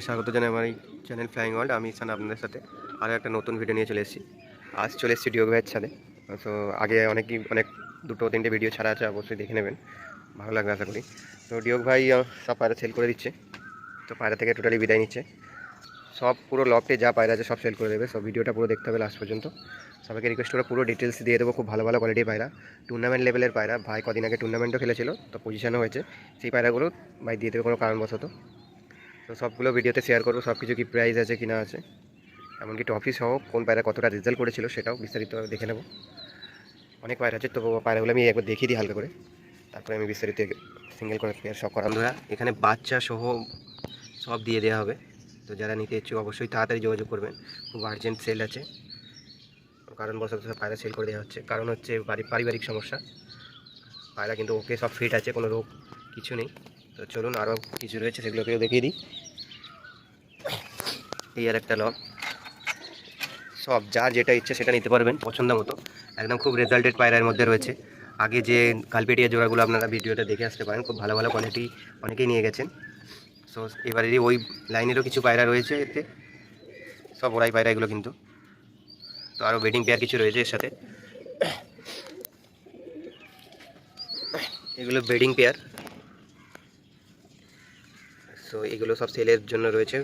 স্বাগত জানাই আমার এই চ্যানেল ফ্লাইং ওয়ার্ল্ড। আমি ইসান আপনাদের সাথে আরও একটা নতুন ভিডিও নিয়ে চলে এসেছি। আজ চলে এসেছি ডিওগ ভাইয়ের ছাদে। তো আগে অনেক দুটো তিনটে ভিডিও ছাড়া আছে, অবশ্যই দেখে নেবেন, ভালো লাগবে আশা করি। তো ডিওগ ভাই সব পায়রা সেল করে দিচ্ছে, তো পায়রা থেকে টোটালি বিদায় নিচ্ছে। সব পুরো লফটে যা পায়রা আছে সব সেল করে দেবে। সব ভিডিওটা পুরো দেখতে হবে লাস্ট পর্যন্ত। সবাইকে রিকোয়েস্ট করে পুরো ডিটেলস দিয়ে দেবো। খুব ভালো ভালো কোয়ালিটির পায়রা, টুর্নামেন্ট লেভেলের পায়রা। ভাই কদিন আগে টুর্নামেন্টও খেলেছিল, তো পজিশনও হয়েছে। সেই পায়রাগুলো ভাই দিয়ে দেবে কোনো কারণবশত। তো সবগুলো ভিডিওতে শেয়ার করবো, সব কিছু কি প্রাইস আছে কিনা আছে, এমনকি ট্রফি সহ কোন পায়রা কতটা রেজাল্ট করেছিল সেটাও বিস্তারিত দেখে নেব। অনেক পায়রা আছে, তো পায়রাগুলো আমি একবার দেখিয়ে দিই হালকা করে, তারপরে আমি বিস্তারিত সিঙ্গেল করে পেয়ার সব করা। বন্ধুরা এখানে বাচ্চা সহ সব দিয়ে দেওয়া হবে, তো যারা নিতে ইচ্ছুক অবশ্যই তাড়াতাড়ি যোগাযোগ করবেন। খুব আর্জেন্ট সেল আছে, কারণবশত পায়রা সেল করে দেওয়া হচ্ছে। কারণ হচ্ছে পারিবারিক সমস্যা। পায়রা কিন্তু ওকে সব ফিট আছে, কোনো রোগ কিছু নেই। তো চলুন আরও কিছু রয়েছে সেগুলোকেও দেখিয়ে দিই। এই আর একটা লক, সব যার যেটা ইচ্ছে সেটা নিতে পারবেন পছন্দ মতো। একদম খুব রেজাল্টেড পায়রার মধ্যে রয়েছে। আগে যে কালপেটিয়া জোড়াগুলো আপনারা ভিডিওটা দেখে আসতে পারেন, খুব ভালো ভালো কোয়ালিটি অনেকেই নিয়ে গেছেন। সো এবারেরই ওই লাইনেরও কিছু পায়রা রয়েছে এতে, সব ওরাই পায়রা এগুলো কিন্তু। তো আরও বেডিং পেয়ার কিছু রয়েছে এর সাথে, এগুলো বেডিং পেয়ার। সো এগুলো সব সেলের জন্য রয়েছে।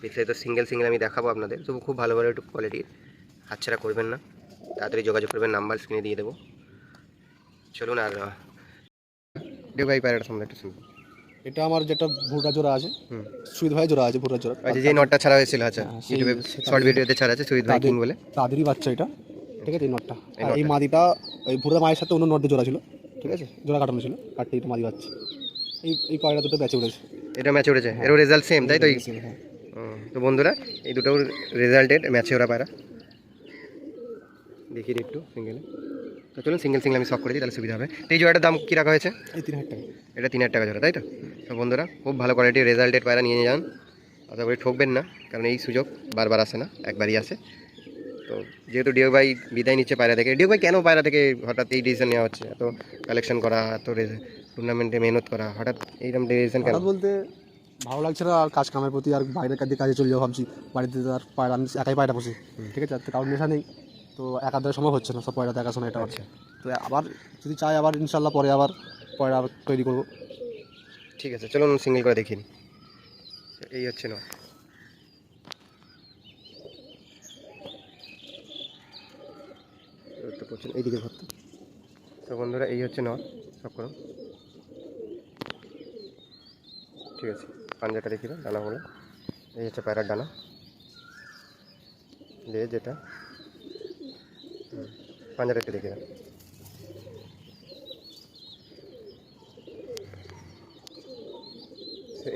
বিস্তারিত সিঙ্গেল আমি দেখাবো আপনাদের। তবু খুব ভালো ভালো একটু কোয়ালিটির, হাতছাড়া করবেন না, তাড়াতাড়ি যোগাযোগ করবেন, নাম্বার স্ক্রিনে দিয়ে দেবো। চলুন আর ভাই পায়রাটা সামনে একটা শুনবো। এটা আমার যেটা ভুট্টা জোড়া আছে, সুইট ভাই জোড়া আছে, ভুট্টা জোড়া। আচ্ছা, যে নটটা ছাড়া হয়েছিল, আচ্ছা ইউটিউবে শর্ট ভিডিওতে ছাড়া আছে, সুইট ভাই কিং বলে। তাদেরই বাচ্চা এটা, ঠিক আছে। এই নটটা আর এই মাদিটা ওই ভুট্টা মায়ের সাথে অন্য নটটা জোড়া ছিল, ঠিক আছে, জোড়া কাটানো ছিল, কাটতে এটা মাদি বাচ্চা। এই পায়রা দুটো ব্যাচে উঠেছে, এটা ম্যাচে উঠেছে, এরও রেজাল্ট সেম তাই তো? তো বন্ধুরা এই দুটো রেজাল্টেড ম্যাচে ওরা পায়রা। দেখিয়ে দিই একটু সিঙ্গেলে। তো চলুন সিঙ্গেল আমি সব করে দিই, তাহলে সুবিধা হবে। তো এই জোড়াটার দাম কী রাখা হয়েছে? এই 3000 টাকা। এটা 3000 টাকা জোড়া, তাই তো? তো বন্ধুরা খুব ভালো কোয়ালিটির রেজাল্টেড পায়রা নিয়ে যান, আশা করি ঠকবেন না, কারণ এই সুযোগ বারবার আসে না, একবারই আসে। তো যেহেতু ডিও ভাই বিদায় নিচ্ছে পায়রা থেকে, ডিও ভাই কেন পায়রা থেকে হঠাৎ এই ডিসিশন নেওয়া হচ্ছে? এত কালেকশন করা, এত টুর্নামেন্টে মেহনত করা, হঠাৎ এইরকম ডিসিশন কেন? বলতে ভালো লাগছে না আর, কাজ কামের প্রতি আর বাইরের কাজে চলে যাবো ভাবছি। বাড়িতে আর পায়রা আমি একাই পায়রা বসে, ঠিক আছে, কারণ নেশা নেই, তো একাধারে সম্ভব হচ্ছে না সব পয়রা দেখাশোনা। এটা হচ্ছে তো আবার যদি চাই আবার ইনশাল্লাহ পরে আবার পয়রা তৈরি করবো। ঠিক আছে, চলুন সিঙ্গেল করে দেখিনি। এই হচ্ছে না, এইদিকে ধরতে। তো বন্ধুরা এই হচ্ছে নট, সব করুন। ঠিক আছে, পাঞ্জাটা দেখি দাও, ডানা বলে। এই হচ্ছে পায়রার ডানা, যেটা পাঞ্জাটা একটু দেখে দাও।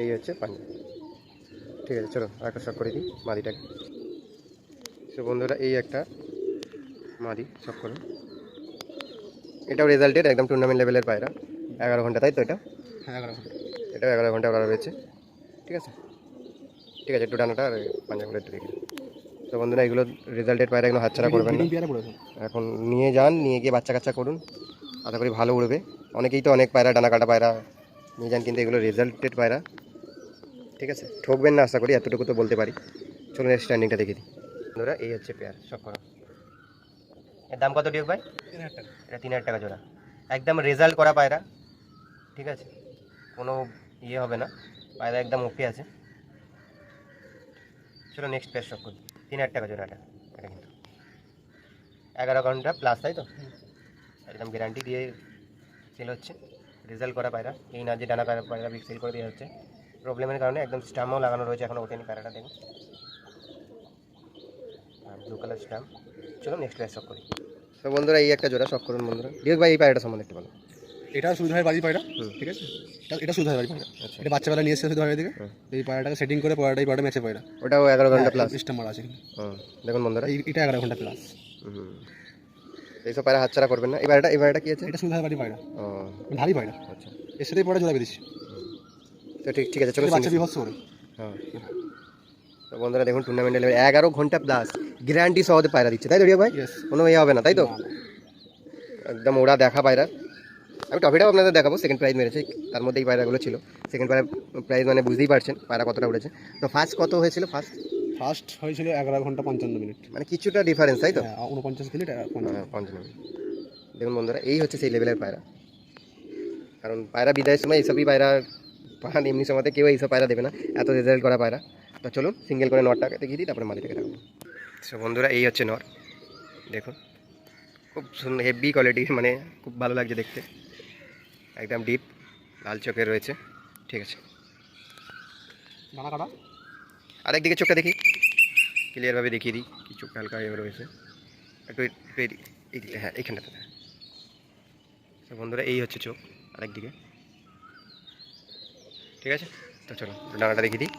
এই হচ্ছে পাঞ্জা। ঠিক আছে, চলো আর একটা শখ করে দিই মাদিটাকে। তো বন্ধুরা এই একটা মাদি, শখ করুন। এটাও রেজাল্টেড, একদম টুর্নামেন্ট লেভেলের পায়রা। 11 ঘন্টা, তাই তো? এটা হ্যাঁ 11 ঘন্টা, এটাও 11 ঘন্টা ওরা রয়েছে। ঠিক আছে, ঠিক আছে, একটু ডানাটা আর পাঞ্জাগুলো একটু দেখি। তো বন্ধুরা এগুলো রেজাল্টেড পায়রা, এগুলো হাতছাড়া করবেন না। এখন নিয়ে যান, নিয়ে গিয়ে বাচ্চা কাচ্চা করুন, আশা করি ভালো উড়বে। অনেকেই তো অনেক পায়রা, ডানা কাটা পায়রা নিয়ে যান, কিন্তু এগুলো রেজাল্টেড পায়রা। ঠিক আছে, ঠকবেন না আশা করি, এতটুকু তো বলতে পারি। চলুন স্ট্যান্ডিংটা দেখে দিই। বন্ধুরা এই হচ্ছে পেয়ার, সব করো। এর দাম কত ডিউক ভাই? 3000 টাকা। এটা 3000 টাকা জোড়া, একদম রেজাল্ট করা পায়রা। ঠিক আছে, কোনো ইয়ে হবে না, পায়রা একদম ওকে আছে। চলো নেক্সট পেয়ার সব করি। 3000 টাকা জোড়াটা, এটা কিন্তু 11 ঘন্টা প্লাস, তাই তো? একদম গ্যারান্টি দিয়ে সেল হচ্ছে, রেজাল্ট করা পায়রা। এই না যে ডানা পায়রা সেল করে দেওয়া হচ্ছে প্রবলেমের কারণে। একদম স্টাম্পও লাগানো রয়েছে, এখনও ওঠেনি পায়রাটা, দেখুন, ব্লু কালার স্টাম্প। চলো নেক্সট পেয়ার সব করি। তো বন্ধুরা এই একটা জোড়া সব করুন। বন্ধুরা ডিউক ভাই এই পায়রাটা সম্বন্ধে একটু বলো। এটা সুইট ভাই বাড়ি পায়রা, ঠিক আছে, এটা সুইট ভাই বাড়ি পায়রা। আচ্ছা, এটা বাচ্চাবেলা নিয়ে এসেছে সুইট ভাই থেকে। এই পায়রাটাকে সেটিং করে পায়রাটা ম্যাচে পায়রা, ওটাও 11 ঘন্টা প্লাস সিস্টেম মারা আছে। দেখুন বন্ধুরা, এটা 11 ঘন্টা প্লাস। এইসব পায়রা হাতছাড়া করবেন না। এবারটা কি আছে? এটা সুইট ভাই বাড়ি পায়রা, ভারী পায়রা। আচ্ছা, এর সাথেই পয়রা জোড়া বেরিয়েছে। তো ঠিক আছে, চলো বাচ্চা বিভৎস করে। হ্যাঁ, তো বন্ধুরা দেখুন টুর্নামেন্টে 11 ঘন্টা প্লাস গ্যারান্টি সহজে পায়রা দিচ্ছে, তাই তো রিয়া ভাই? কোনো ইয়ে হবে না, তাই তো? একদম ওরা দেখা পায়রা, আমি ট্রফিটাও আপনাদের দেখাবো, সেকেন্ড প্রাইজ মেরেছে, তার মধ্যে এই পায়রাগুলো ছিল। সেকেন্ড প্রাইজ মানে বুঝতেই পারছেন পায়রা কতটা উঠেছে। তো ফার্স্ট কত হয়েছিল? ফার্স্ট হয়েছিল 11 ঘন্টা 55 মিনিট, মানে কিছুটা ডিফারেন্স, তাই তো? হ্যাঁ 49 মিনিট 55 মিনিট। দেখুন বন্ধুরা, এই হচ্ছে সেই লেভেলের পায়রা। কারণ পায়রা বিদায়ের সময় এইসবই পায়রা পান, এমনি সময়তে কেউ এইসব পায়রা দেবে না, এত রেজাল্ট করা পায়রা। তো চলুন সিঙ্গেল করে নটটাকে দেখিয়ে দিই, তারপরে মাদিটাকে রাখবো। সো বন্ধুরা, এই হচ্ছে নর, দেখুন খুব সুন্দর হেভি কোয়ালিটির, মানে খুব ভালো লাগছে দেখতে, একদম ডিপ লাল চোখের রয়েছে। ঠিক আছে, ডানা কাটা। আরেকদিকে চোখটা দেখি, ক্লিয়ারভাবে দেখিয়ে দিই কি চোখটা হালকা এভাবে রয়েছে, একটু একটু এই দিকে, হ্যাঁ এইখানটাতে। তো বন্ধুরা, এই হচ্ছে চোখ আরেকদিকে। ঠিক আছে, তো চলো ডানাটা দেখিয়ে দিই।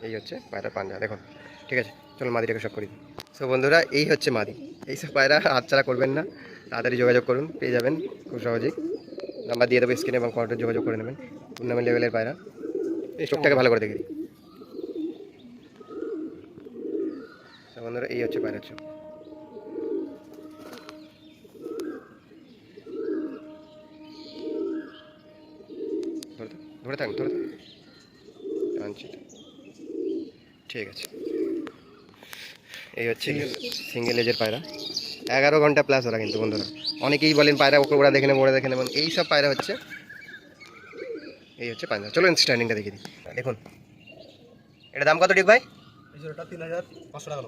এই হচ্ছে পায়রার পাঞ্জা, দেখুন। ঠিক আছে, চলো মাদিটাকে সব করে দিই। সো বন্ধুরা, এই হচ্ছে মাদি। এইসব পায়রা হাতছাড়া করবেন না, তাড়াতাড়ি যোগাযোগ করুন, পেয়ে যাবেন খুব সহজেই। নাম্বার দিয়ে দেবো স্ক্রিনে, এবং কন্ট্যাক্ট যোগাযোগ করে নেবেন। টুর্নামেন্ট লেভেলের পায়রা। এই চোখটাকে ভালো করে দেখে দিই। তো বন্ধুরা, এই হচ্ছে পায়রার চোখ। ধরে থাক টানছি। ঠিক আছে, এই হচ্ছে সিঙ্গেল এজের পায়রা। 11 ঘন্টা প্লাস ওরা, কিন্তু বন্ধুরা অনেকেই বলেন পায়রা ওরা দেখে নেবো, ওরা দেখে নেবেন, এই সব পায়রা হচ্ছে। এই হচ্ছে পায়রা। চলো স্ট্যান্ডিংটা দেখে দিই। দেখুন, এটা দাম কত ঠিক ভাই? এই জোড়াটা 3500 টাকা।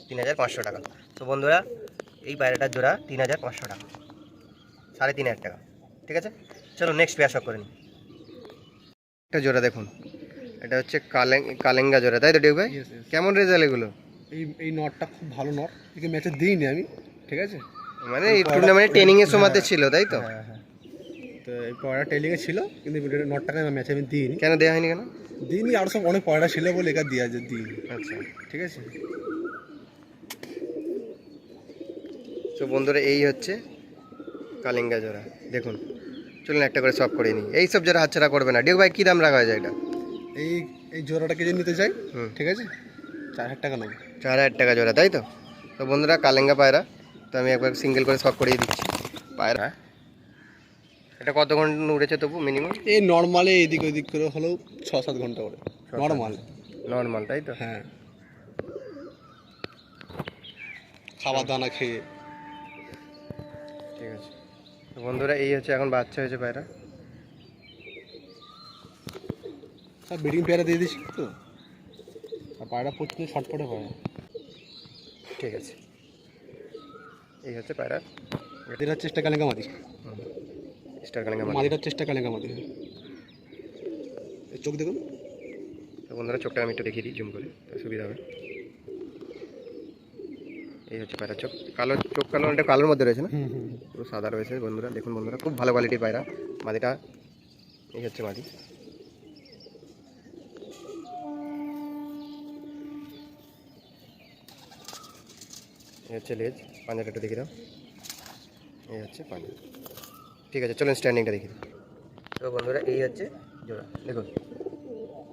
3500 টাকা। তো বন্ধুরা, এই পায়রাটার জোড়া 3500 টাকা, 3500 টাকা। ঠিক আছে, চলো নেক্সট পেয়ার শপ করে নিই। একটা জোড়া দেখুন, এটা হচ্ছে কালেঙ্গা জোড়া, তাই তো ডিক ভাই? কেমন রেজাল্ট এগুলো? এই নটটা খুব ভালো নট, একে ম্যাচে দিইনি আমি, ঠিক আছে। মানে এই টুর্নামেন্টে ট্রেনিংয়ের সময়তে ছিল, তাই তো? হ্যাঁ হ্যাঁ, তো এই পয়রা টেলিংয়ে ছিল, কিন্তু নটটাকে ম্যাচে আমি দিইনি। কেন দেওয়া হয়নি কেন? দিইনি, আরও সব অনেক পয়রা ছিল বলে একা দিয়া দিইনি। আচ্ছা, ঠিক আছে। তো বন্ধুরা, এই হচ্ছে কালিঙ্গা জোড়া, দেখুন। চলুন একটা করে সব করে নিই। এই সব জোড়া হাতছাড়া করবে না। ডিক ভাই, কী দাম রাখা যায় এটা? এই এই জোড়াটাকে যদি নিতে চাই, হুম, ঠিক আছে, 4000 টাকা নেবো। 4000 টাকা জোড়া, তাই তো? তো বন্ধুরা, কালেঙ্গা পায়রা, তো আমি একবার সিঙ্গেল করে সব করিয়ে দিচ্ছি পায়রা। এটা কত ঘন্টা উড়েছে তবু মিনিমাম? এই নর্মালে এদিক ওদিক করে হলেও 6-7 ঘন্টা করে, নর্মাল। নর্মাল, তাই তো? হ্যাঁ, খাবার দানা খেয়ে। ঠিক আছে, তো বন্ধুরা, এই হচ্ছে এখন বাচ্চা হয়েছে পায়রা। সব ব্রিডিং পেয়ারা দিয়ে দিচ্ছি তো, আর পায়রা প্রচুর শর্টপটে পায়রা। ঠিক আছে, এই হচ্ছে পায়রা। এটার চেষ্টা কালেঙ্গা মাদি, স্টার কালিঙ্গা। মাদিটার চেষ্টা কালেঙ্গা মাদি। চোখ দেখুন। তো বন্ধুরা, চোখটা আমি একটু দেখিয়ে দিই জুম করে, তো সুবিধা হবে। এই হচ্ছে পায়রা চোখ, কালো চোখ, কালো এটা কালোর মধ্যে রয়েছে না, পুরো সাদা রয়েছে বন্ধুরা। দেখুন বন্ধুরা, খুব ভালো কোয়ালিটির পায়রা। মাদিটা, এই হচ্ছে মাদি। এই হচ্ছে লেজ, পাঞ্জাটা একটু দেখে দাও। এই হচ্ছে পাঞ্জা। ঠিক আছে, চলুন স্ট্যান্ডিংটা দেখি। তো বন্ধুরা, এই হচ্ছে জোড়া, দেখুন।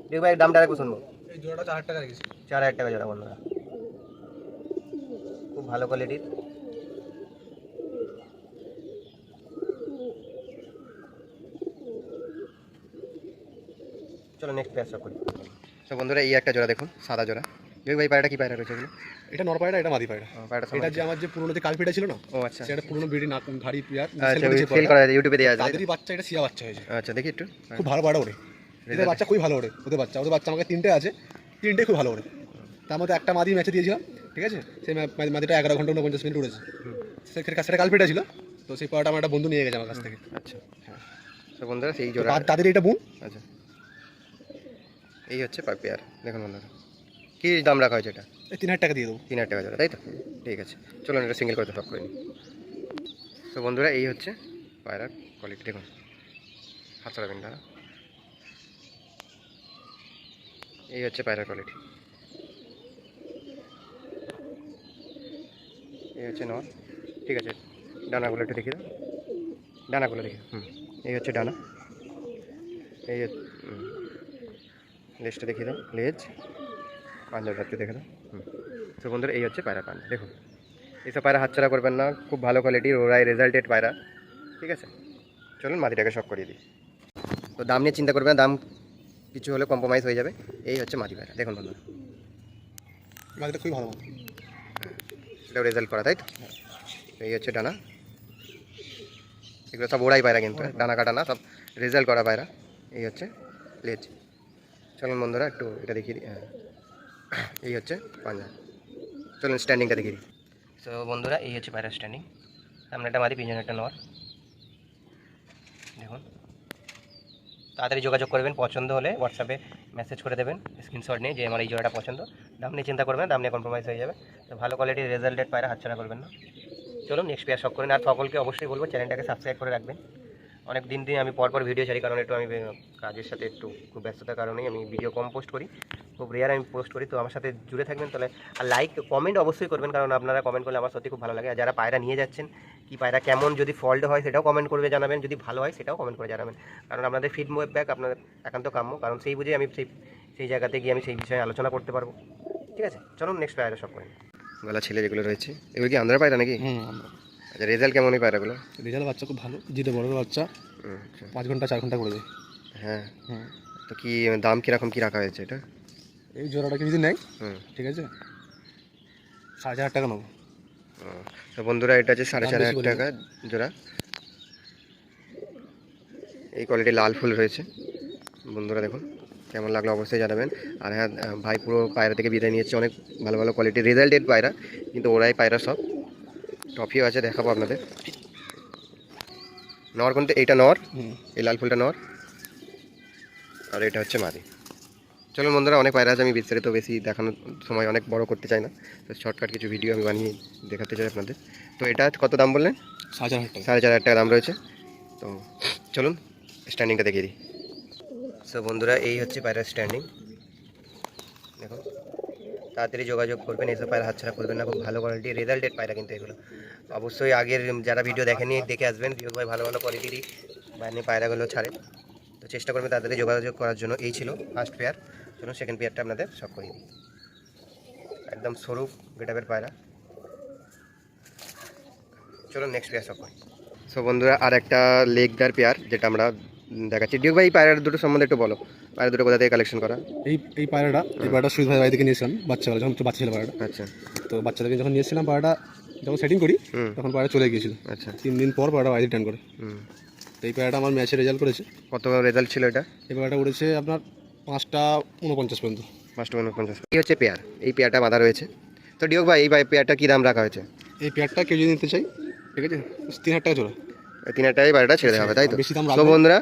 দেখ ভাই, দামটা আরেকটু শুনবো। এই জোড়াটা 4000 টাকা রেখেছি। 4000 টাকা জোড়া বন্ধুরা, খুব ভালো কোয়ালিটির। চলো নেক্সট পেয়ার সব করি। তো বন্ধুরা, এই একটা জোড়া দেখুন, সাদা জোড়া। দেখ ভাই, পায়রাটা কি পায়রা রয়েছে এগুলো? এটা নর পায়রা, এটা মাদি পায়রা। পায়রাটা এটা যে আমার যে পুরনো যে কালপিটা ছিল না, ও আচ্ছা, সেটা পুরনো ব্রিডি না ভারী পেয়ার, আচ্ছা, সেল করা যায়, ইউটিউবে দেওয়া যায়। তাদেরই বাচ্চা, এটা সিয়া বাচ্চা হয়েছে। আচ্ছা, দেখি একটু। খুব ভালো পায়রা ওরে, এদের বাচ্চা খুবই ভালো ওরে। ওদের বাচ্চা আমাকে 3টে আছে, 3টে খুব ভালো ওরে। তার মধ্যে একটা মাদি ম্যাচে দিয়েছিলাম, ঠিক আছে। সেই মাদিটা 11 ঘন্টা 49 মিনিট উড়েছে। সেটা কালপিটা ছিল, তো সেই পায়রাটা আমার একটা বন্ধু নিয়ে গেছে আমার কাছ থেকে। আচ্ছা, হ্যাঁ। তো বন্ধুরা, সেই জোড়া, তাদের এটা বোন। আচ্ছা, এই হচ্ছে পেয়ার, দেখুন বন্ধুরা। কী দাম রাখা হয়েছে এটা? 3000 টাকা দিয়ে দেবো। 3000 টাকা জোড়া, তাই তো? ঠিক আছে, চলুন এটা সিঙ্গেল করে সব করে নিই। তো বন্ধুরা, এই হচ্ছে পায়রার কোয়ালিটি, দেখুন। হাত চালাবেন দাঁড়া। এই হচ্ছে পায়রার কোয়ালিটি। এই হচ্ছে নর। ঠিক আছে, ডানাগুলো একটু দেখে দাও, ডানাগুলো দেখে। এই হচ্ছে ডানা। এই লেজটা দেখিয়ে দাও, লেজ, পাঞ্জাটা একটু দেখে দাও। তো বন্ধুরা, এই হচ্ছে পায়রা পাঞ্জা, দেখুন। এইসব পায়রা হাতছাড়া করবেন না, খুব ভালো কোয়ালিটির ওরাই রেজাল্টেড পায়রা। ঠিক আছে, চলুন মাদিটাকে শখ করিয়ে দিই। তো দাম নিয়ে চিন্তা করবেন না, দাম কিছু হলে কম্প্রোমাইজ হয়ে যাবে। এই হচ্ছে মাদি পায়রা, দেখুন বন্ধুরা, মাছটা খুবই ভালো মাছ। এটাও রেজাল্ট করা, তাই তো? এই হচ্ছে ডানা, এগুলো সব ওড়াই পায়রা, কিন্তু ডানা কাটা না, সব রেজাল্ট করা পায়রা। এই হচ্ছে লেজ। চলুন বন্ধুরা একটু এটা দেখিয়ে দিই। হ্যাঁ, এই হচ্ছে পাঞ্জা। চলুন স্ট্যান্ডিংটা দেখিয়ে দিই। তো বন্ধুরা এই হচ্ছে পায়রা স্ট্যান্ডিং, সামনে একটা মাদি, পিছনে একটা নর। দেখুন, তাড়াতাড়ি যোগাযোগ করবেন, পছন্দ হলে হোয়াটসঅ্যাপে মেসেজ করে দেবেন স্ক্রিনশট নিয়ে যে আমার এই জোড়াটা পছন্দ। দাম নিয়ে চিন্তা করবেন, দাম নিয়ে কম্প্রোমাইজ হয়ে যাবে। তো ভালো কোয়ালিটির রেজাল্টেড পায়রা হাতছাড়া করবেন না। চলুন নেক্সট পেয়ার শখ করেন। আর সকলকে অবশ্যই বলবো চ্যানেলটাকে সাবস্ক্রাইব করে রাখবেন। অনেক দিন আমি পরপর ভিডিও ছাড়ি, কারণ একটু আমি কাজের সাথে একটু খুব ব্যস্ততার কারণেই আমি ভিডিও কম পোস্ট করি, খুব রেয়ার আমি পোস্ট করি। তো আমার সাথে জুড়ে থাকবেন তাহলে। আর লাইক কমেন্ট অবশ্যই করবেন, কারণ আপনারা কমেন্ট করলে আমার সত্যি খুব ভালো লাগে। আর যারা পায়রা নিয়ে যাচ্ছেন, কি পায়রা কেমন, যদি ফল্ট হয় সেটাও কমেন্ট করে জানাবেন, যদি ভালো হয় সেটাও কমেন্ট করে জানাবেন, কারণ আপনাদের ফিডব্যাক আপনাদের একান্ত কাম্য, কারণ সেই বুঝে আমি সেই জায়গাতে গিয়ে আমি সেই বিষয়ে আলোচনা করতে পারবো। ঠিক আছে, চলুন নেক্সট পায়রা সব করেন। গলা ছেলে যেগুলো রয়েছে এগুলো কি আন্ধ্রা পায়রা নাকি? আচ্ছা, রেজাল্ট কেমন এই পায়রাগুলো? রেজাল্ট বাচ্চা খুব ভালো, জিতে বড় বাচ্চা, 5 ঘন্টা 4 ঘন্টা করে যায়। হ্যাঁ, তো কি দাম কীরকম কী রাখা হয়েছে এটা? এই জোড়াটাকে যদি নেয়, ঠিক আছে, 4,500 টাকা নেবো। তো বন্ধুরা এটা হচ্ছে 4,500 টাকা জোড়া। এই কোয়ালিটি লাল ফুল রয়েছে বন্ধুরা, দেখুন কেমন লাগলো অবশ্যই জানাবেন। আর হ্যাঁ ভাই পুরো পায়রা থেকে বিদায় নিয়েছে, অনেক ভালো ভালো কোয়ালিটির রেজাল্টেড পায়রা, কিন্তু ওরাই পায়রা সব। টফিও আছে, দেখাবো আপনাদের। নর কোনটা? এইটা নর, এই লাল ফুলটা নর, আর এটা হচ্ছে মাদি। চলুন বন্ধুরা, অনেক পায়রা আছে, আমি বিস্তারিত বেশি দেখানোর সময় অনেক বড় করতে চাই না, তো শর্টকাট কিছু ভিডিও আমি বানিয়ে দেখাতে চাই আপনাদের। তো এটা কত দাম বললেন? 4,500 টাকা। 4,500 টাকা দাম রয়েছে। তো চলুন স্ট্যান্ডিংটা দেখিয়ে দিই। সো বন্ধুরা এই হচ্ছে পায়রার স্ট্যান্ডিং, দেখুন তাড়াতাড়ি যোগাযোগ করবেন, এসব পায়রা হাতছাড়া করবেন না, খুব ভালো কোয়ালিটির রেজাল্টেড পায়রা কিন্তু এগুলো। অবশ্যই আগের যারা ভিডিও দেখেনি দেখে আসবেন, ভিডিও ভাই ভালো ভালো কোয়ালিটিরই বাইরে পায়রাগুলো ছাড়ে, তো চেষ্টা করবেন তাড়াতাড়ি যোগাযোগ করার জন্য। এই ছিল ফার্স্ট পেয়ার। চলুন সেকেন্ড পেয়ারটা আপনাদের সব করিয়ে দিই। একদম সরু গেটাপের পায়রা। চলুন নেক্সট পেয়ার সব করি। সো বন্ধুরা আর একটা লেগদার পেয়ার যেটা আমরা দেখাচ্ছি। ডিউক ভাই পায়রার দুটো সম্বন্ধে একটু বলো, পায়রা দুটো কোথা থেকে কালেকশন করা? এই পায়রাটা সুইট ভাই বাড়ি থেকে নিয়েছিলাম বাচ্চাবেলা, যখন বাচ্চা ছিল পায়রাটা। আচ্ছা, তো বাচ্চাটাকে যখন নিয়েছিলাম, পায়রাটা যখন সেটিং করি তখন পায়রা চলে গিয়েছিল। আচ্ছা, 3 দিন পর পায়রাটা বাড়ি রিটার্ন করে। তো এই পায়রাটা আমার ম্যাচে রেজাল্ট করেছে। কত রেজাল্ট ছিল এটা? এই পায়রাটা উড়েছে আপনার 5:49 পর্যন্ত। 5:49। এই হচ্ছে পেয়ার, এই পেয়ারটা বাঁধা রয়েছে। তো ডিউক ভাই এই পেয়ারটা কী দাম রাখা হয়েছে? এই পেয়ারটা কেউ যদি নিতে চাই, ঠিক আছে, 3,000 টাকা জোড়া। 3,000 টাকায় পায়রাটা ছেড়ে দেওয়া হবে, তাই তো? বেশি দাম তো রাখবে। বন্ধুরা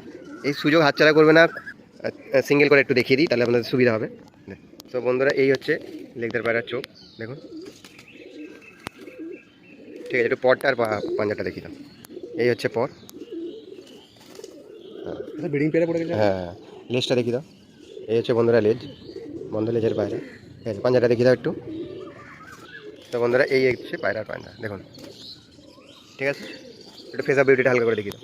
এই সুযোগ হাতছাড়া করবে না, সিঙ্গেল করে একটু দেখিয়ে দিই তাহলে আপনাদের সুবিধা হবে। তো বন্ধুরা এই হচ্ছে লেগদার পায়রার চোখ, দেখুন। ঠিক আছে, একটু পরটা আর পাঞ্জাটা দেখিয়ে দাও। এই হচ্ছে পর, ব্রিডিং পেয়ারে পড়ে গেছে। হ্যাঁ, লেজটা দেখিয়ে দাও। এই হচ্ছে বন্ধুরা লেজ, বন্ধ লেজের পায়রা। ঠিক আছে, পাঞ্জাটা দেখিয়ে দাও একটু। তো বন্ধুরা এই হচ্ছে পায়রার পাঞ্জা, দেখুন। ঠিক আছে, একটু ফেস অফ বিউটিটা হালকা করে দেখিয়ে দাও।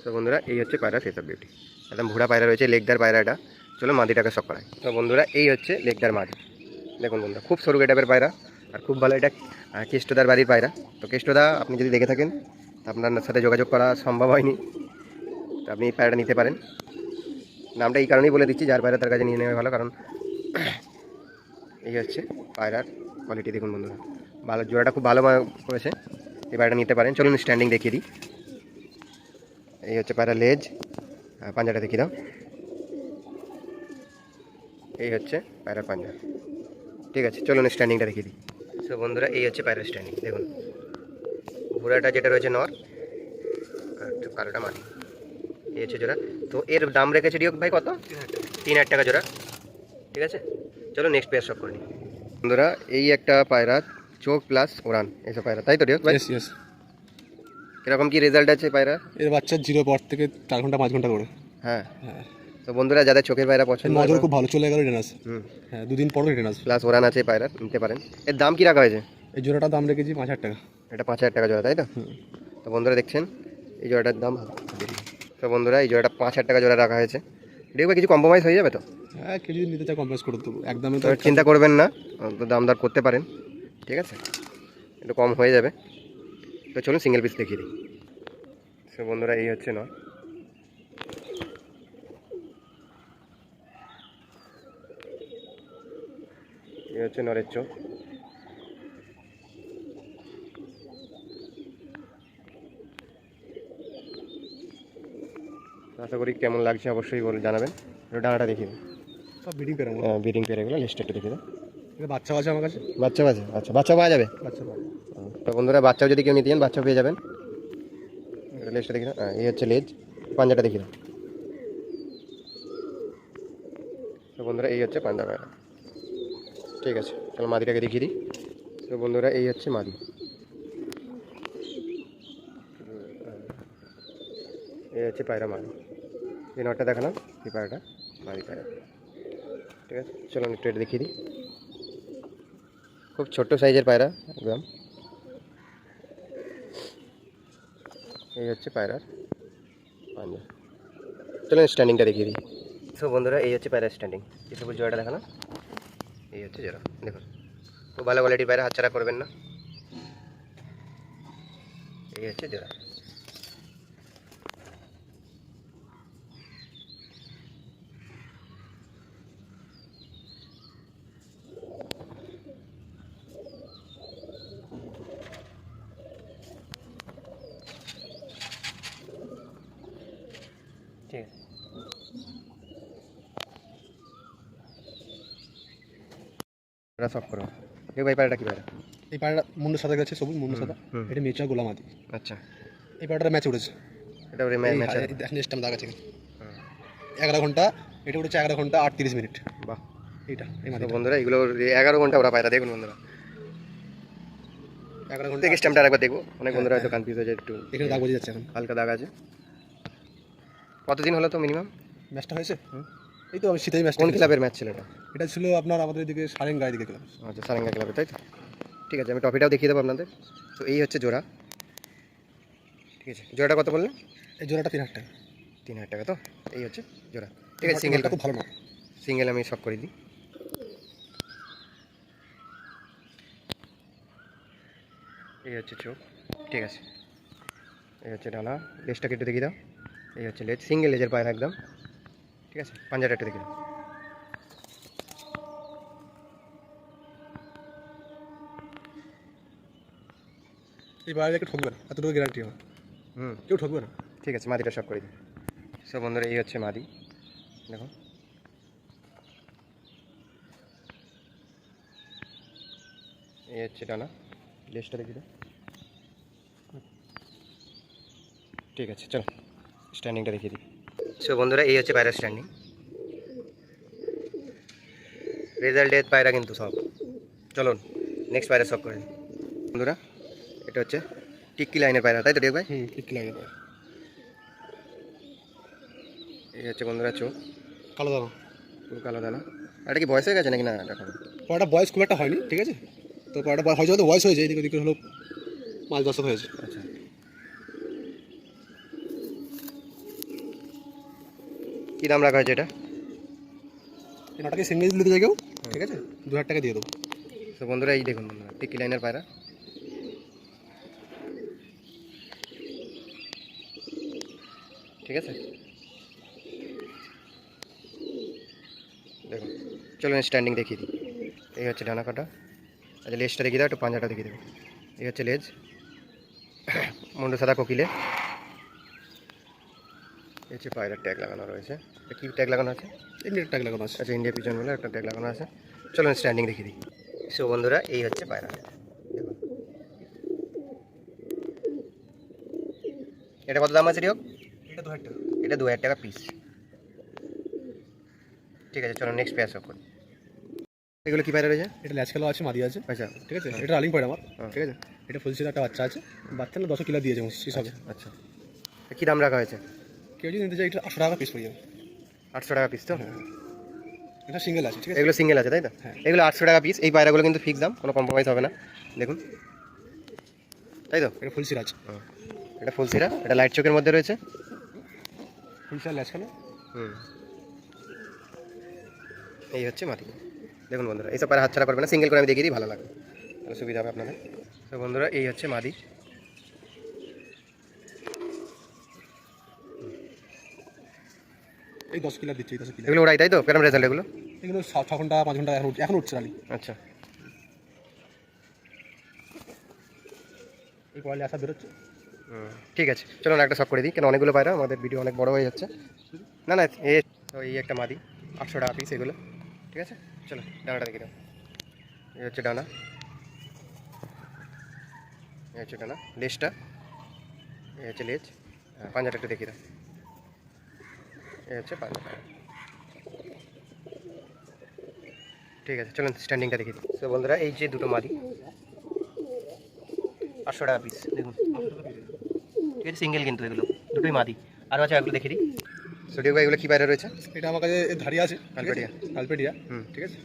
তো বন্ধুরা এই হচ্ছে পায়রা ফেস অফ বিউটি, একদম ভুড়া পায়রা রয়েছে, লেগদার পায়রা এটা। চলো মাদিটাকে শখ করাই। তো বন্ধুরা এই হচ্ছে লেগদার মাদি, দেখুন বন্ধুরা খুব সরু গেটাপের পায়রা, আর খুব ভালো। এটা কেষ্টদার বাড়ির পায়রা। তো কেষ্টদা আপনি যদি দেখে থাকেন, আপনার সাথে যোগাযোগ করা সম্ভব হয়নি, তো আপনি এই পায়রাটা নিতে পারেন। নামটা এই কারণেই বলে দিচ্ছি, যার পায়রা তার কাছে নিয়ে নেওয়া ভালো, কারণ এই হচ্ছে পায়রার কোয়ালিটি, দেখুন বন্ধুরা ভালো, জোড়াটা খুব ভালো করেছে, এই পায়রাটা নিতে পারেন। চলুন স্ট্যান্ডিং দেখিয়ে দিই। এই হচ্ছে পায়রা লেজ, পাঞ্জাটা দেখিয়ে দাও। এই হচ্ছে পায়রার পাঞ্জা। ঠিক আছে, চলুন স্ট্যান্ডিংটা দেখিয়ে দিই। সো বন্ধুরা এই হচ্ছে পায়রার স্ট্যান্ডিং, দেখুন ঘোড়াটা যেটা রয়েছে নর, আর কালোটা মাদি। এই হচ্ছে জোড়া। তো এর দাম রেখেছে ডিউক ভাই কত? 3,000 টাকা জোড়া। ঠিক আছে, চলো নেক্সট পেয়ার সব করে নিই। বন্ধুরা এই একটা পায়রা, চোখ প্লাস ওড়ান এসব পায়রা, তাই তো ডিউক ভাই? ইয়েস। কিরকম কি রেজাল্ট আছে পায়রা? এর বাচ্চা 0 পর থেকে 4 ঘন্টা 5 ঘন্টা করে। হ্যাঁ, তো বন্ধুরা যাদের চোখের পায়রা পছন্দ, নজর খুব ভালো, চলে গেল রিটার্ন আসে। হ্যাঁ, 2 দিন পর রিটার্ন আসে। প্লাস ওড়ান আছে পায়রা, নিতে পারেন। এর দাম কি রাখা হয়েছে? এই জোড়াটার দাম রেখেছি 5,000 টাকা। এটা 5,000 টাকা জোড়া, তাই তো? তো বন্ধুরা দেখছেন এই জোড়াটার দাম। তো বন্ধুরা এই জোড়াটা 5,000 টাকা জোড়া রাখা হয়েছে। ডিউক ভাই কিছু কম্প্রোমাইজ হয়ে যাবে তো? হ্যাঁ, কেউ যদি নিতে চায় কমপ্লেক্স করে দেবো, একদমই তো। চিন্তা করবেন না, তো দাম দর করতে পারেন। ঠিক আছে, একটু কম হয়ে যাবে। তো চলুন সিঙ্গেল পিস দেখিয়ে দিই। তো বন্ধুরা এই হচ্ছে নয়, এই হচ্ছে নরের চোখ। আশা করি কেমন লাগছে অবশ্যই জানাবেন। একটু ডানাটা দেখিয়ে দিন। সব বিডিং পেরাম, ব্রিডিং পেয়ার এগুলো লিস্টে একটু দেখিয়ে দেন। এটা বাচ্চা আছে আমার কাছে, বাচ্চা আছে, আচ্ছা বাচ্চাও পাওয়া যাবে। বাচ্চা পাবে। তো বন্ধুরা বাচ্চাও যদি কেউ নিতে চান বাচ্চাও পেয়ে যাবেন। লেজটা দেখি না, এই হচ্ছে লেজ, পাঞ্জাটা দেখি না। তো বন্ধুরা এই হচ্ছে পাঞ্জা পায়রা। ঠিক আছে, চলো মাদিটাকে দেখিয়ে দিই। তো বন্ধুরা এই হচ্ছে মাদি, এই হচ্ছে পায়রা মাদি। এই নটটা দেখালাম, এই পায়রাটা মাদি পায়রা। ঠিক আছে, চলো একটু এটা দেখিয়ে দিই। খুব ছোট্ট সাইজের পায়রা একদম। এই হচ্ছে পায়রার পাঞ্জা। চলো স্ট্যান্ডিংটা দেখিয়ে দিই। সো বন্ধুরা এই হচ্ছে পায়রার স্ট্যান্ডিং। এই সবুজ জোড়াটা দেখানো, এই হচ্ছে জোড়া। দেখুন খুব ভালো কোয়ালিটির পায়রা, হাতছাড়া করবেন না। এই হচ্ছে জোড়া। ঠিক আছে, এটা সব করো। এই পায়রাটা কি পায়রা? এই পায়রাটা মুন্ডু সাদা গেছে, সবুজ মুন্ডু সাদা। হুম। এটা মেচা গোলামাদি। আচ্ছা, এই পায়রাটা ম্যাচ উঠেছে, এটা ওরে ম্যাচ আছে। দেখেন স্টাম দাগ আছে 11 ঘন্টা, এটা উঠেছে 11 ঘন্টা 38 মিনিট। বাহ। এইটা এই তো মাদিটা বন্ধুরা এগুলো 11 ঘন্টা ওরা পায়রা, দেখুন বন্ধুরা। 11 ঘন্টা দেখি স্ট্যাম্পটা আরেকবার দেখবো। অনেক বন্ধুরা হয়তো কনফিউজ হয়ে যায়, একটু এখানে দাগ বোঝা যাচ্ছে এখন। হালকা দাগ আছে। কতদিন হলো তো মিনিমাম? ম্যাচটা হয়েছে এই তো আমি শীতেই ম্যাচটা। কোন ক্লাবের ম্যাচ ছিল এটা? এটা ছিল আপনার আমাদের এদিকে সারেঙ্গার দিকে ক্লাব। আচ্ছা, সারেঙ্গা ক্লাবে, তাই তো? ঠিক আছে, আমি ট্রফিটাও দেখিয়ে দেবো আপনাদের। তো এই হচ্ছে জোড়া। ঠিক আছে, জোড়াটা কত বললেন? এই জোড়াটা 3,000 টাকা। 3,000 টাকা। তো এই হচ্ছে জোড়া। ঠিক আছে, সিঙ্গেলটা খুব ভালো না, সিঙ্গেল আমি সব করে দিই। এই হচ্ছে চোখ। ঠিক আছে, এই হচ্ছে ডানা, লেজটা কেটে দেখিয়ে দাও। এই হচ্ছে লেজ, সিঙ্গেল লেজের পায়রা একদম। ঠিক আছে, পাঞ্জাটা একটু দেখে দাও। এই পায়রাটাকে ঠকবে না, এতটুকু গ্যারান্টি আমার। কেউ ঠকবে না। ঠিক আছে, মাদিটা সব করে দিই। সব বন্ধুরা এই হচ্ছে মাদি, দেখো। এই হচ্ছে ডানা, লেজটা দেখি দাও। ঠিক আছে, চলো স্ট্যান্ডিংটা দেখিয়ে দিই। সো বন্ধুরা এই হচ্ছে পায়রা স্ট্যান্ডিং। রেজাল্টের পায়রা কিন্তু সব। চলুন নেক্সট পায়রা সব করে দিই। বন্ধুরা এটা হচ্ছে টিক্কি লাইনের পায়রা, তাই তো রেক ভাই? ঠিক লাগে পায়রা। এই হচ্ছে বন্ধুরা চোখ, কালো দানা। পুরো কালো দানা। এটা কি বয়স হয়ে গেছে নাকি? না এখন পায়রাটা বয়স খুব একটা হয়নি, ঠিক আছে। তো পায়রাটা হয়তো হয়তো বয়স হয়েছে, এদিকে ওদিকে হলো 5-10 হয়েছে। আচ্ছা, কী দাম রাখা হয়েছে এটা? এই নটাকে সিঙ্গেল দিতে যাই কেউ, ঠিক আছে, 2,000 টাকা দিয়ে দেবো। তো বন্ধুরা এই দেখুন বন্ধুরা টিক্কি লাইনের পায়রা। ঠিক আছে, দেখুন চলুন স্ট্যান্ডিং দেখিয়ে দিই। এই হচ্ছে ডানা কাটা। আচ্ছা, লেজটা দেখিয়ে দাও, একটু পাঞ্জাটা দেখিয়ে দেবো। এই হচ্ছে লেজ, মুন্ডু সাদা কোকিলে। এই হচ্ছে পায়রার ট্যাগ লাগানো রয়েছে। এটা কী ট্যাগ লাগানো আছে? এমনি একটা লাগানো আছে। আচ্ছা, ইন্ডিয়া পিজন বলে একটা ট্যাগ লাগানো আছে। চলুন স্ট্যান্ডিং দেখিয়ে দিই। সো বন্ধুরা এই হচ্ছে পায়রা, দেখুন। এটা কত দাম আছে রিওক? এটা 2,000 টাকা। এটা 2,000 টাকা পিস। ঠিক আছে, চলো নেক্সট পেয়ার সব করি। এগুলো কী পায়রা রয়েছে? এটা ল্যাচ খেলা আছে, মাদি আছে, আচ্ছা ঠিক আছে। এটা রানিং পায়রা আমার, হ্যাঁ। ঠিক আছে। এটা ফুলসির একটা বাচ্চা আছে, বাচ্চা না 10 কিলো দিয়েছে হিসাবে। আচ্ছা, কী দাম রাখা হয়েছে? কেউ যদি নিতে চাই এটা 800 টাকা পিস পড়ে যাবে। 800 টাকা পিস তো? এটা সিঙ্গেল আছে, ঠিক আছে। এগুলো সিঙ্গেল আছে তাই তো? হ্যাঁ। এগুলো 800 টাকা পিস। এই পায়রাগুলো কিন্তু ফিক্স দাম, কোনো কম্প্রোমাইজ হবে না, দেখুন, তাই তো? এটা ফুলসির আছে, এটা ফুলসিরা, এটা লাইট চোখের মধ্যে রয়েছে। ফুলসির ল্যাচ খেলা। এই হচ্ছে মাটি। দেখুন বন্ধুরা এইসব পায়রা হাতছাড়া করবে না, সিঙ্গেল করে আমি দেখিয়ে দিই, ভালো লাগবে, তাহলে সুবিধা হবে আপনাদের। তো বন্ধুরা এই হচ্ছে মাদি। এই 10 কিলো দিচ্ছে, এই 10 কিলো। এগুলো ওরাই তাই তো? কেরম রেজাল্ট এগুলো? এগুলো 6 ঘন্টা 5 ঘন্টা এখন উঠছে রানি। আচ্ছা, এই পয়লা আসা বেরোচ্ছে। ঠিক আছে, চলো না একটা শখ করে দিই, কেন অনেকগুলো পায়রা, আমাদের ভিডিও অনেক বড় হয়ে যাচ্ছে। না না, এই একটা মাদি 800 টাকা পিস এগুলো। ঠিক আছে, চলো ডানাটা দেখি দাও। এই হচ্ছে ডানা, এই হচ্ছে ডানা, লেজটা, এই হচ্ছে লেজ, পাঞ্জাটা একটু দেখি দাও। এই হচ্ছে পাঞ্জা। ঠিক আছে, চলুন স্ট্যান্ডিংটা দেখি দিই। তো বন্ধুরা এই যে দুটো মাদি 800 টাকা পিস, দেখুন। ঠিক আছে, সিঙ্গেল কিন্তু এগুলো দুটোই মাদি। আরও আছে, এগুলো দেখে দিই। সুডিও ভাই এগুলো কী বাইরে রয়েছে? এটা আমার কাছে ধারিয়া আছে, কালপেটিয়া। কালপেটিয়া। হুম, ঠিক আছে,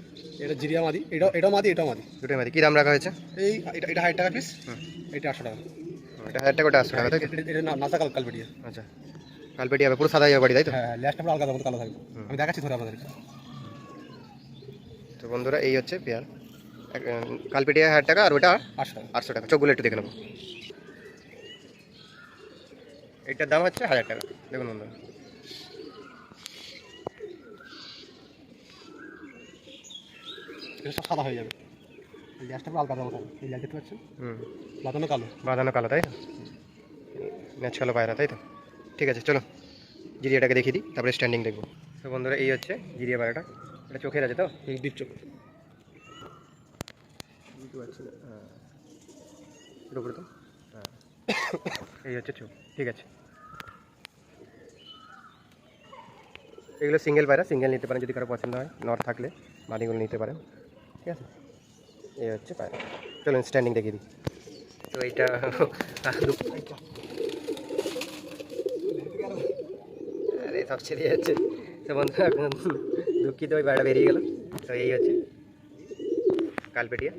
এটা জিরিয়া মাদি, এটাও মাদি, এটাও মাদি। দুটোই মাদি। কী দাম রাখা হয়েছে? এই এটা 1000 টাকা পিস, হুম, এটা 800 টাকা। এটা 1000 টাকা, ওটা 800 টাকা, তাই তো? এটা নাসা কালপেটিয়া। আচ্ছা, কালপেটিয়া হবে, পুরো সাদা যাবে বাড়ি, তাই তো? হ্যাঁ, ল্যাসটা পুরো আলগা কালো থাকবে। আমি দেখাচ্ছি ধরে আপনাদেরকে। তো বন্ধুরা এই হচ্ছে পেয়ার, কালপেটিয়া 1000 টাকা, আর ওটা 800 টাকা। 800 টাকা। চোখগুলো একটু দেখে নেবো। এটার দাম হচ্ছে 1000 টাকা, দেখুন বন্ধুরা। এটা সব সাদা হয়ে যাবে, এই ল্যাসটা পুরো আলগা কালো থাকবে। এই ল্যাস দেখতে পাচ্ছেন, হুম, বাদানো কালো। বাঁধানো কালো, তাই তো? ম্যাচ কালো পায়রা, তাই তো? ঠিক আছে, চলো জিরিয়াটাকে দেখিয়ে দিই, তারপরে স্ট্যান্ডিং দেখবো। তো বন্ধুরা এই হচ্ছে জিরিয়া পায়রাটা, এটা চোখের আছে তো? এই ডিপ চোখ। বুঝতে পারছি না, এর উপরে তো, হ্যাঁ এই হচ্ছে চোখ। ঠিক আছে, এগুলো সিঙ্গেল পায়রা, সিঙ্গেল নিতে পারেন যদি কারো পছন্দ হয়, নট থাকলে মাদিগুলো নিতে পারেন। ঠিক আছে, এই হচ্ছে পায়রা। চলুন স্ট্যান্ডিং দেখিয়ে দিই। তো এইটা আরে সব ছেড়ে যাচ্ছে। তো বন্ধুরা এখন দুঃখিত, ওই পায়রা বেরিয়ে গেল। তো এই হচ্ছে কালপেটিয়া,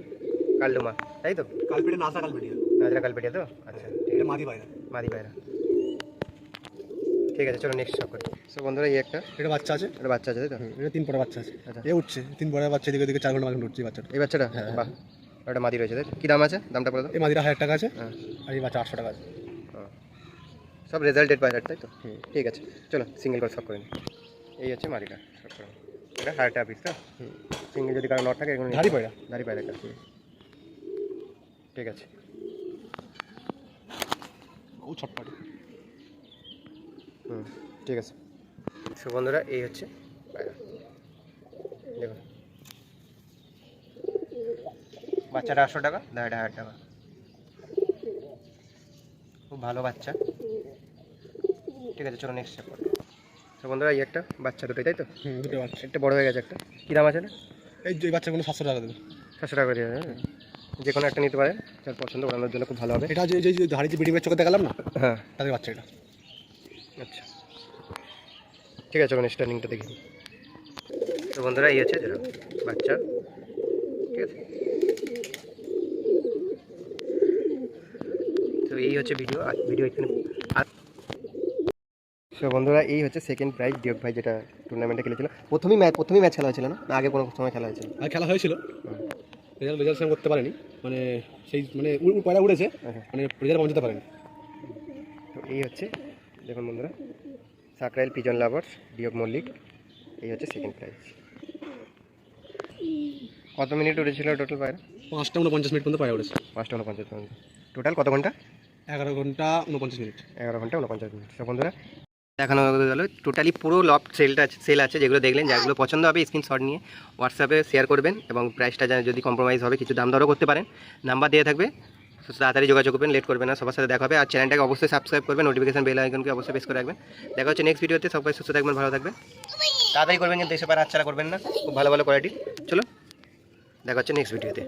কালডুমা, তাই তো? কালপেটিয়া, নাসা কালপেটিয়া। নাজরা কালপেটিয়া তো? আচ্ছা, ঠিক এটা আছে, মাদি পায়রা। মাদি পায়রা। ঠিক আছে, চলো নেক্সট শখ করি। সো বন্ধুরা এই একটা, এটা বাচ্চা আছে, একটা বাচ্চা আছে, তাই তো? এটা 3 পরে বাচ্চা আছে। আচ্ছা, এ উঠছে 3 পরে বাচ্চা, এদিকে এদিকে 4 ঘন্টা 5 ঘন্টা উঠছে এই বাচ্চাটা। এই বাচ্চাটা, হ্যাঁ, বাহ, একটা মাদি রয়েছে, তাই তো? কী দাম আছে, দামটা বলে দাও। এই মাদিটা 1000 টাকা আছে, হ্যাঁ, আর এই বাচ্চা 800 টাকা আছে। সব রেজাল্টেড পায়রা, তাই তো? ঠিক আছে, চলো সিঙ্গেল করে শখ করে নিই। এই হচ্ছে মাদিটা, শখ করে নিই। এটা 1000 টাকা পিস, তো সিঙ্গেল যদি কারো নট থাকে এগুলো ধাড়ি পায়রা। দাড়ি পায়রা, ঠিক আছে। ও ছটপটে। হুম, ঠিক আছে। সো বন্ধুরা এই হচ্ছে পায়রা, দেখুন বাচ্চাটা 800 টাকা, দাঁড়াটা 1000 টাকা। খুব ভালো বাচ্চা। ঠিক আছে, চলো নেক্সট স্টেপ করি। তো বন্ধুরা এই একটা বাচ্চা, দুটোই তাই তো? দুটো বাচ্চা। একটা বড় হয়ে গেছে, একটা কী দাম আছে না? এই যে বাচ্চাগুলো 700 টাকা দেবে। 700 টাকা দিয়ে, হ্যাঁ, যে কোনো একটা নিতে পারেন, যার পছন্দ ওড়ানোর জন্য খুব ভালো হবে। এটা যে যে ধাড়ি যে বিডিমের চোখে দেখালাম না, হ্যাঁ, তাদের বাচ্চা এটা। আচ্ছা, ঠিক আছে, চলো স্ট্যান্ডিংটা দেখি। তো বন্ধুরা এই হচ্ছে যেটা বাচ্চা, ঠিক আছে। তো এই হচ্ছে ভিডিও, আর ভিডিও এখানে। সো বন্ধুরা এই হচ্ছে সেকেন্ড প্রাইজ ডিওক ভাই যেটা টুর্নামেন্টে খেলেছিল। প্রথমেই ম্যাচ খেলা হয়েছিল না, আগে কোনো সময় খেলা হয়েছিল? আর খেলা হয়েছিল, রেজাল্ট সেম করতে পারেনি, মানে সেই মানে পয়লা উড়েছে, মানে রেজাল্ট পৌঁছাতে পারেনি। তো এই হচ্ছে দেখুন বন্ধুরা, Sankrail pigeon lovers Duke Mallick, এই হচ্ছে সেকেন্ড প্রাইজ। কত মিনিট উড়েছিল টোটাল পায়রা? 5টা 49 মিনিট পর্যন্ত পয়লা উড়েছে। 5টা 49 মিনিট। টোটাল কত ঘন্টা? 11 ঘন্টা 49 মিনিট। 11 ঘন্টা 49 মিনিট। তো বন্ধুরা দেখানো গেল টোটালি পুরো লফট সেল আছে, যেগুলো দেখলেন, যেগুলো পছন্দ হবে স্ক্রিনশট নিয়ে হোয়াটসঅ্যাপে শেয়ার করবেন, এবং প্রাইসটা যদি কম্প্রোমাইজ হবে কিছু দাম দরও করতে পারেন। নাম্বার দিয়ে থাকবে, তাড়াতাড়ি যোগাযোগ করবেন, লেট করবেন না, সবার সাথে দেখা হবে। আর চ্যানেলটাকে অবশ্যই সাবস্ক্রাইব করবেন, নোটিফিকেশন বেল আইকনকে অবশ্যই প্রেস করে রাখবেন। দেখা হচ্ছে নেক্সট ভিডিওতে। সবাই সুস্থ থাকবেন, ভালো থাকবেন, তাড়াতাড়ি করবেন, কিন্তু এসব আর হাতছাড়া করবেন না, খুব ভালো ভালো কোয়ালিটি। চলো দেখা হচ্ছে নেক্সট ভিডিওতে।